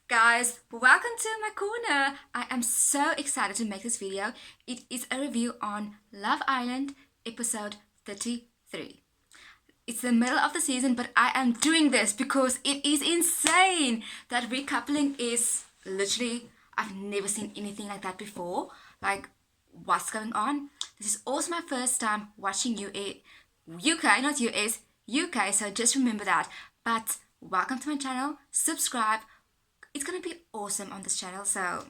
Guys, welcome to my corner. I am so excited to make this video. It is a review on Love Island episode 33. It's the middle of the season, but I am doing this because it is insane. That recoupling is literally, I've never seen anything like that before. Like, what's going on? This is also my first time watching UK, not US, UK, so just remember that. But welcome to my channel, subscribe. It's gonna be awesome on this channel, so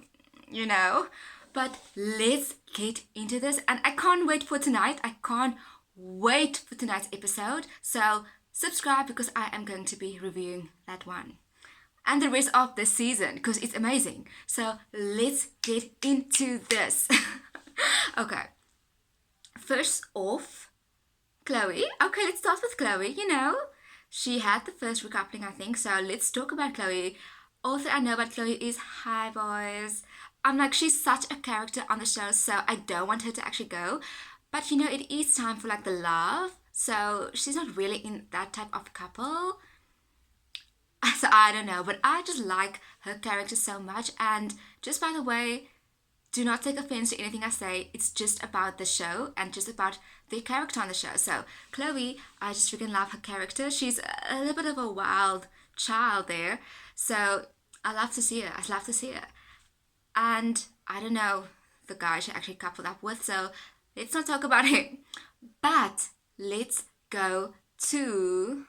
you know. But let's get into this, and I can't wait for tonight. I can't wait for tonight's episode. So subscribe because I am going to be reviewing that one and the rest of this season because it's amazing. So let's get into this. Okay, first off, Chloe. Okay, let's start with Chloe. You know, she had the first recoupling, I think. So let's talk about Chloe. All that I know about Chloe is, hi boys. I'm like, she's such a character on the show, so I don't want her to actually go. But you know, it is time for like the love. So she's not really in that type of couple. So I don't know, but I just like her character so much. And just by the way, do not take offense to anything I say. It's just about the show and just about the character on the show. So Chloe, I just freaking love her character. She's a little bit of a wild child there. So I love to see her. I love to see her. And I don't know the guy she actually coupled up with. So let's not talk about him. But let's go to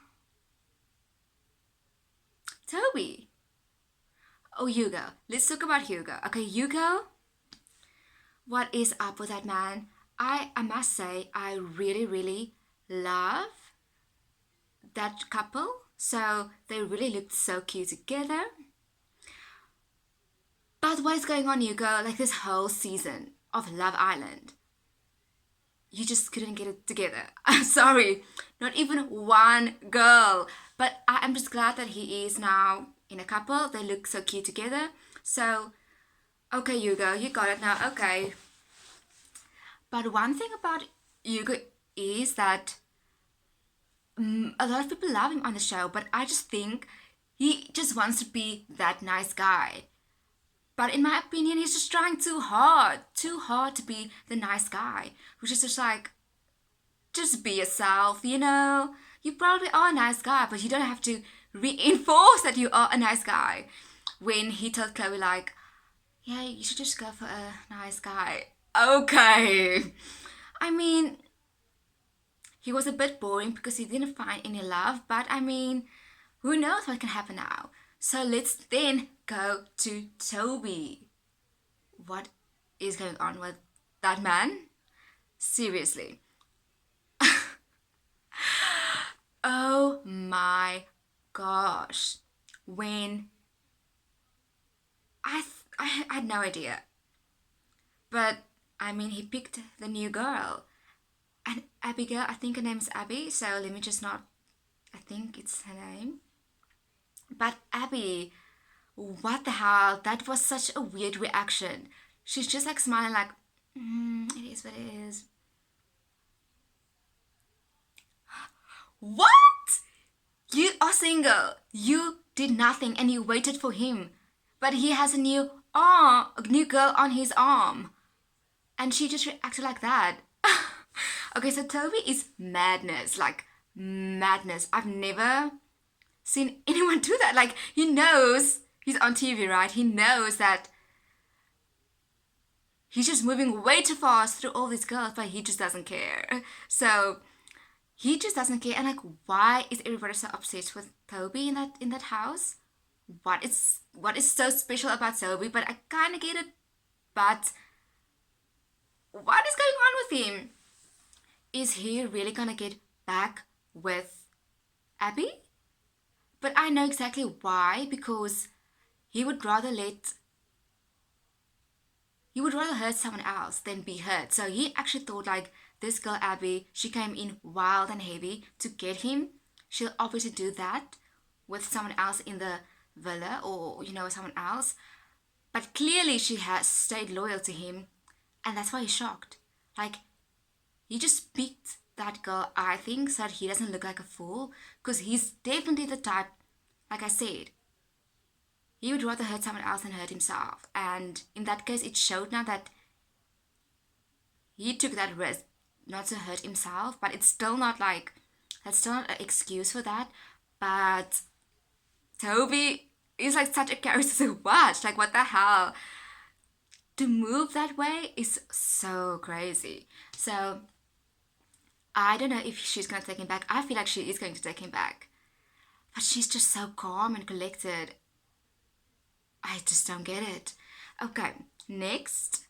Toby. Oh, Hugo. Let's talk about Hugo. Okay, Hugo. What is up with that man? I must say, I really love that couple. So they really looked so cute together. But what is going on, Hugo? Like this whole season of Love Island, you just couldn't get it together. I'm sorry, not even one girl. But I am just glad that he is now in a couple. They look so cute together. So, okay, Hugo, you got it now. Okay. But one thing about Hugo is that a lot of people love him on the show, but I just think he just wants to be that nice guy. But in my opinion, he's just trying too hard to be the nice guy, which is just like, just be yourself, you know? You probably are a nice guy, but you don't have to reinforce that you are a nice guy. When he told Chloe like, yeah, you should just go for a nice guy. Okay. I mean, he was a bit boring because he didn't find any love, but I mean, who knows what can happen now? So let's then go to Toby. What is going on with that man? Seriously. Oh my gosh. When I had no idea. But I mean, he picked the new girl. And Abigail, I think her name's Abby, so let me just not, I think it's her name. But Abby, what the hell? That was such a weird reaction. She's just like smiling like, it is what it is. What? You are single. You did nothing and you waited for him. But he has a new girl on his arm. And she just reacted like that. Okay, so Toby is madness. Like, madness. I've never seen anyone do that. Like, he knows he's on TV, right? He knows that he's just moving way too fast through all these girls, but he just doesn't care. So he just doesn't care. And like, why is everybody so obsessed with Toby in that house? What is so special about Toby? But I kind of get it. But what is going on with him? Is he really gonna get back with Abby? But I know exactly why, because he would rather hurt someone else than be hurt. So he actually thought like, this girl Abby, she came in wild and heavy to get him. She'll obviously do that with someone else in the villa, or you know, someone else. But clearly she has stayed loyal to him, and that's why he's shocked. Like, he just picked that girl, I think, so that he doesn't look like a fool, because he's definitely the type, like I said, he would rather hurt someone else than hurt himself. And in that case, it showed now that he took that risk not to hurt himself, but it's still not like, that's still not an excuse for that. But Toby is like such a character to watch. Like, what the hell? To move that way is so crazy. So I don't know if she's going to take him back. I feel like she is going to take him back. But she's just so calm and collected. I just don't get it. Okay, next.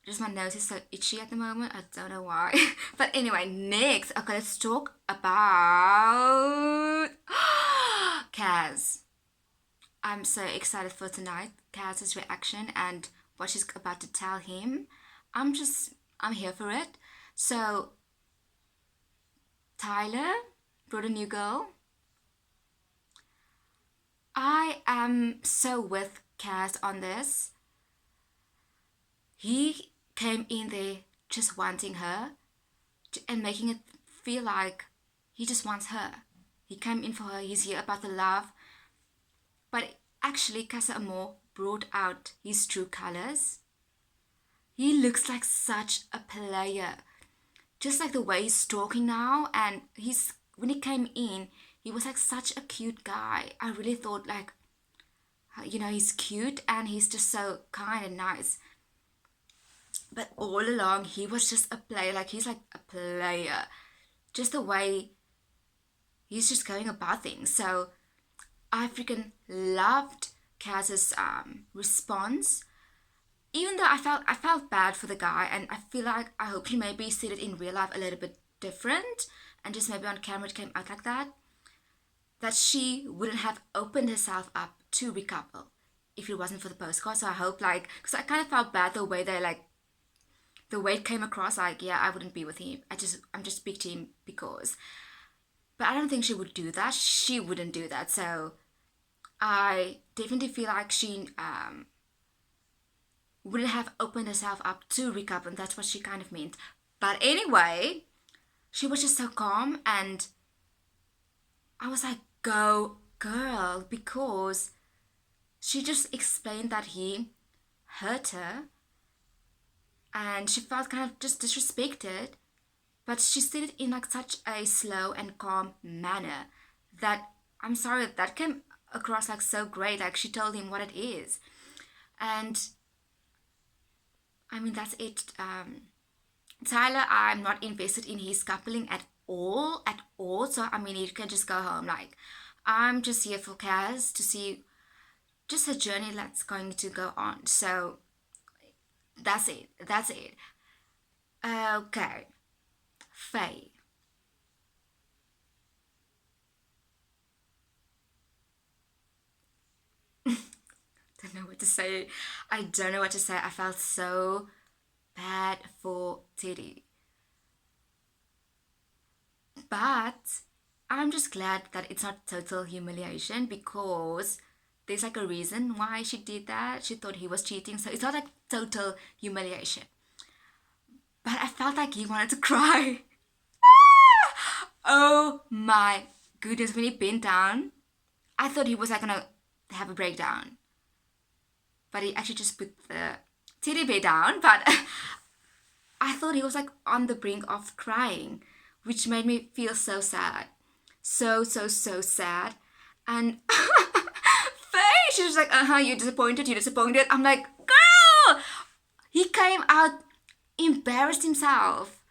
Just my nose is so itchy at the moment. I don't know why. But anyway, next. Okay, let's talk about Kaz. I'm so excited for tonight. Kaz's reaction and what she's about to tell him. I'm here for it. So, Tyler brought a new girl. I am so with Kaz on this. He came in there just wanting her and making it feel like he just wants her. He came in for her. He's here about the love. But actually, Casa Amor brought out his true colors. He looks like such a player. Just like the way he's talking now. And when he came in, he was like such a cute guy. I really thought like, he's cute and he's just so kind and nice. But all along, he was just a player. Like, he's like a player. Just the way he's just going about things. So I freaking loved Kaz's response. Even though I felt bad for the guy, and I feel like I hope he maybe said it in real life a little bit different, and just maybe on camera it came out like that. That she wouldn't have opened herself up to recouple if it wasn't for the postcard. So I hope because I kind of felt bad the way the way it came across, like, yeah, I wouldn't be with him. I'm just speak to him because. But I don't think she would do that. She wouldn't do that. So I definitely feel like she wouldn't have opened herself up to recouple, and that's what she kind of meant. But anyway, she was just so calm, and I was like, go girl, because she just explained that he hurt her, and she felt kind of just disrespected, but she said it in like such a slow and calm manner that, I'm sorry, that came across like so great. Like, she told him what it is. And I mean, that's it. Tyler, I'm not invested in his coupling at all. So I mean, he can just go home. Like, I'm just here for Kaz to see just her journey that's going to go on. So that's it. Okay, Faye. Don't know what to say. I don't know what to say. I felt so bad for Teddy. But I'm just glad that it's not total humiliation, because there's like a reason why she did that. She thought he was cheating, so it's not like total humiliation. But I felt like he wanted to cry. Oh my goodness, when he bent down, I thought he was like gonna have a breakdown. But he actually just put the teddy bear down. But I thought he was like on the brink of crying, which made me feel so sad. So sad. And Faye, she was like, you're disappointed. I'm like, girl! He came out, embarrassed himself.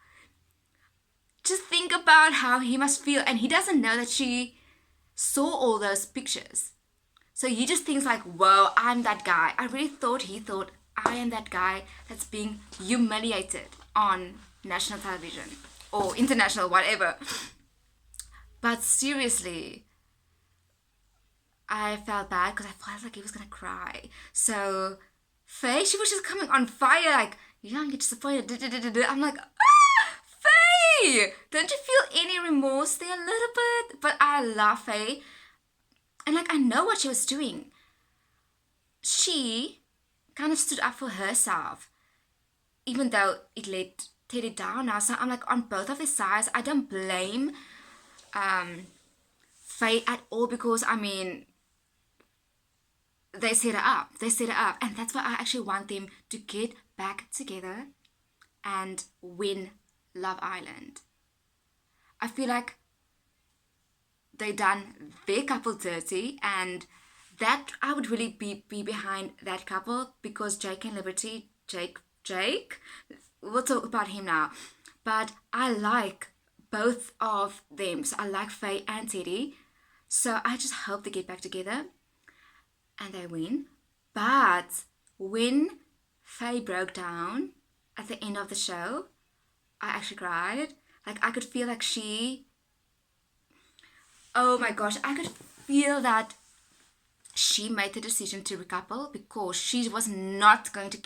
Just think about how he must feel. And he doesn't know that she saw all those pictures. So he just thinks like, whoa, I'm that guy. I really thought he thought I am that guy that's being humiliated on national television or international, whatever. But seriously, I felt bad because I felt like he was gonna cry. So Faye, she was just coming on fire, like, you don't get disappointed. I'm like, Faye, don't you feel any remorse there a little bit? But I love Faye. And like, I know what she was doing. She kind of stood up for herself, even though it let Teddy down now. So I'm like, on both of the sides, I don't blame Faye at all, because I mean, they set it up, and that's why I actually want them to get back together and win Love Island. I feel like they done their couple dirty, and that I would really be behind that couple, because Jake and Liberty, Jake, we'll talk about him now, but I like both of them. So I like Faye and Teddy, so I just hope they get back together and they win. But when Faye broke down at the end of the show, I actually cried. Like, I could feel like oh my gosh, I could feel that she made the decision to recouple because she was not going to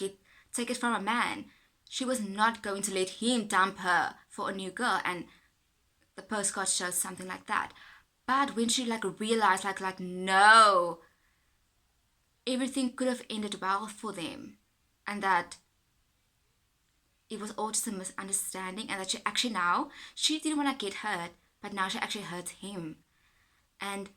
take it from a man. She was not going to let him dump her for a new girl, and the postcard shows something like that. But when she realized no, everything could have ended well for them, and that it was all just a misunderstanding, and that she didn't want to get hurt, but now she actually hurt him. And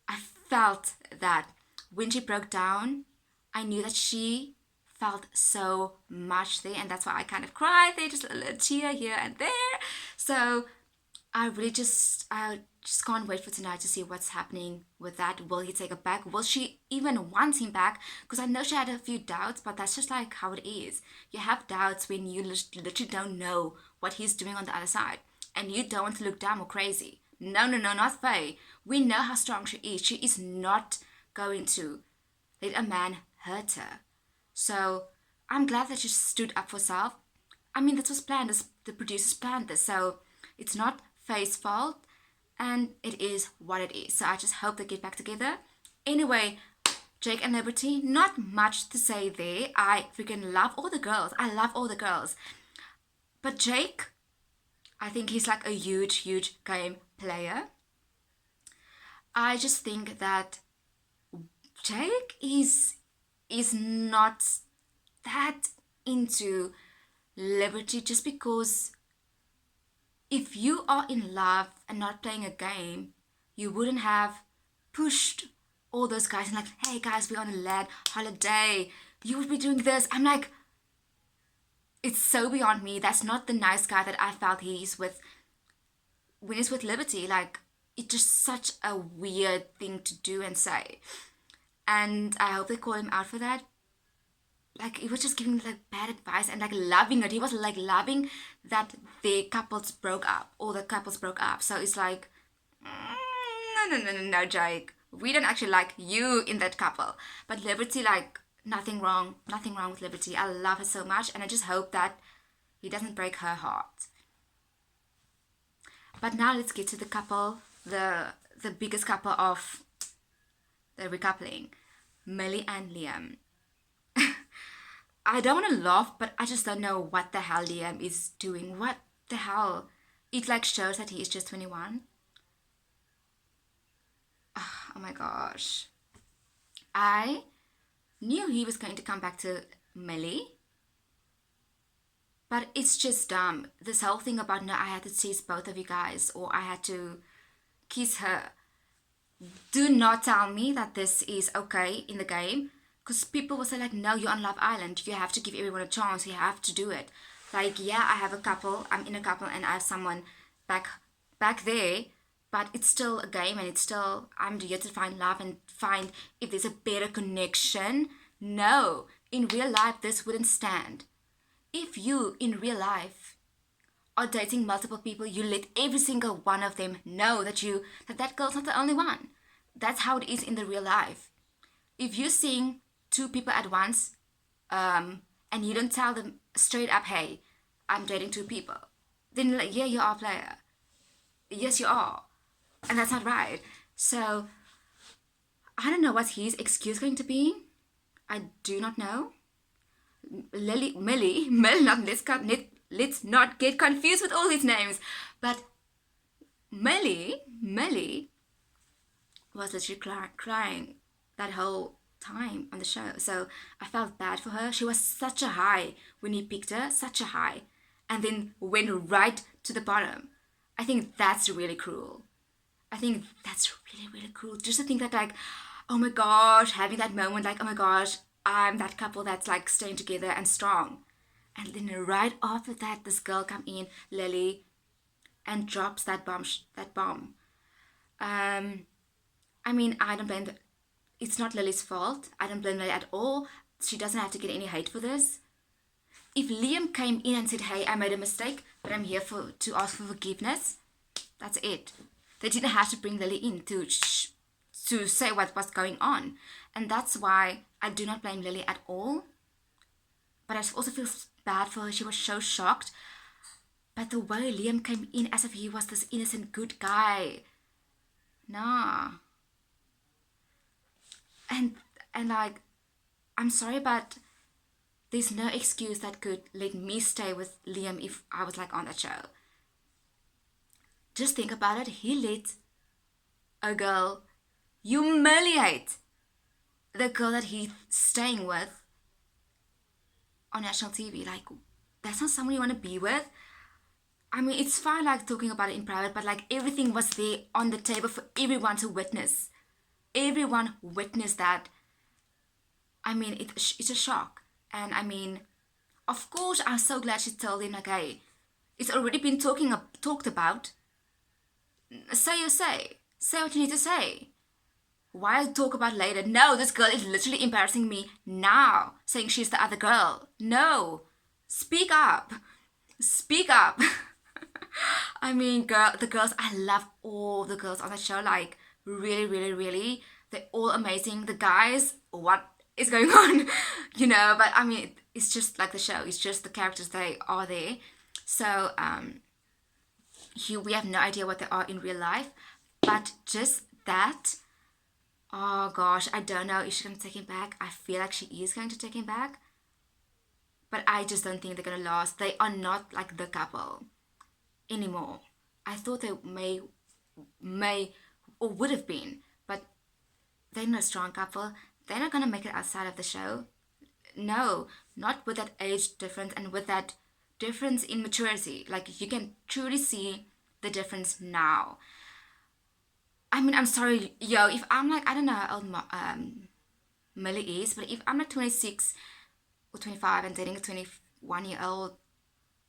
I felt that when she broke down, I knew that she felt so much there, and that's why I kind of cried there, just a little tear here and there. So I just can't wait for tonight to see what's happening with that. Will he take it back? Will she even want him back? Because I know she had a few doubts, but that's just like how it is. You have doubts when you literally don't know what he's doing on the other side, and you don't want to look dumb or crazy. No, not Faye. We know how strong she is. She is not going to let a man hurt her. So I'm glad that she stood up for herself. I mean, this was planned. The producers planned this, so it's not Faye's fault, and it is what it is. So I just hope they get back together. Anyway, Jake and Liberty, not much to say there. I freaking love all the girls. I love all the girls. But Jake, I think he's like a huge game player. I just think that Jake is not that into Liberty, just because if you are in love and not playing a game, you wouldn't have pushed all those guys and like, hey guys, we're on a land holiday. You would be doing this. I'm like, it's so beyond me. That's not the nice guy that I felt he's with when he's with Liberty. Like, it's just such a weird thing to do and say. And I hope they call him out for that. Like, he was just giving bad advice and loving it. He was loving that their couples broke up. All the couples broke up. So it's like, no, Jake. We don't actually like you in that couple. But Liberty, nothing wrong with Liberty. I love her so much, and I just hope that he doesn't break her heart. But now let's get to the couple, the biggest couple of the recoupling, Millie and Liam. I don't want to laugh, but I just don't know what the hell Liam is doing. What the hell? It shows that he is just 21. Oh my gosh. I knew he was going to come back to Millie, but it's just dumb. This whole thing about, no, I had to tease both of you guys, or I had to kiss her. Do not tell me that this is okay in the game, because people will say no, you're on Love Island, you have to give everyone a chance, you have to do it. Yeah, I have a couple, I'm in a couple, and I have someone back there, but it's still a game, and it's still, I'm here to find love and find if there's a better connection. No, in real life, this wouldn't stand. If you, in real life, are dating multiple people, you let every single one of them know that girl's not the only one. That's how it is in the real life. If you're seeing two people at once, and you don't tell them straight up, hey, I'm dating two people, then yeah, you are a player. Yes, you are. And that's not right. So, I don't know what's his excuse going to be. I do not know. Millie, let's not get confused with all these names. But Millie was literally crying that whole time on the show. So I felt bad for her. She was such a high when he picked her, such a high, and then went right to the bottom. I think that's really cruel. I think that's really, really cruel. Just to think that oh my gosh, having that moment like, oh my gosh, I'm that couple that's like staying together and strong. And then right after that, this girl come in, Lily, and drops that bomb. That bomb. I mean, I don't blame. It's not Lily's fault. I don't blame Lily at all. She doesn't have to get any hate for this. If Liam came in and said, "Hey, I made a mistake, but I'm here to ask for forgiveness," that's it. They didn't have to bring Lily in to say what was going on, and that's why I do not blame Lily at all. But I also feel bad for her. She was so shocked. But the way Liam came in as if he was this innocent good guy, nah. And like, I'm sorry, but there's no excuse that could let me stay with Liam if I was like on that show. Just think about it. He let a girl humiliate the girl that he's staying with on national TV. Like, that's not someone you want to be with. I mean, it's fine like talking about it in private, but like everything was there on the table for everyone to witness. Everyone witnessed that. I mean, it's a shock. And I mean, of course, I'm so glad she told him, like, hey, it's already been talked about. Say your say. Say what you need to say. Why talk about later? No, this girl is literally embarrassing me now, saying she's the other girl. No. Speak up. Speak up. I mean, the girls, I love all the girls on the show. Like, really, really, really. They're all amazing. The guys, what is going on? But I mean, it's just like the show. It's just the characters, they are there. So, we have no idea what they are in real life. But just that, oh gosh, I don't know if she's going to take him back. I feel like she is going to take him back. But I just don't think they're going to last. They are not like the couple anymore. I thought they may or would have been, but they're not a strong couple. They're not going to make it outside of the show. No, not with that age difference and with that difference in maturity. Like, you can truly see the difference now. I mean, I'm sorry, if I'm like, I don't know how old Millie is, but if I'm like 26 or 25 and dating a 21-year-old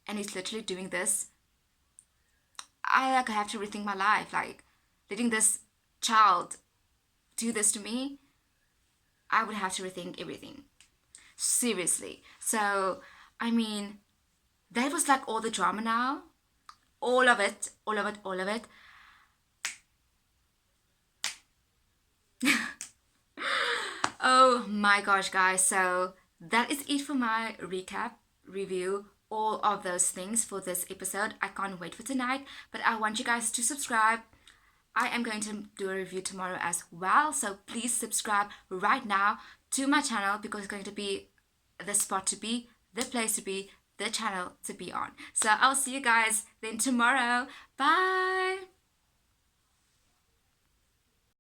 and he's literally doing this, I like have to rethink my life. Like, letting this child do this to me, I would have to rethink everything. Seriously. So, I mean, that was like all the drama now. All of it. Oh my gosh, guys. So, that is it for my recap, review, all of those things for this episode. I can't wait for tonight, but I want you guys to subscribe. I am going to do a review tomorrow as well, so please subscribe right now to my channel because it's going to be the spot to be, the place to be, the channel to be on. So I'll see you guys then tomorrow. Bye!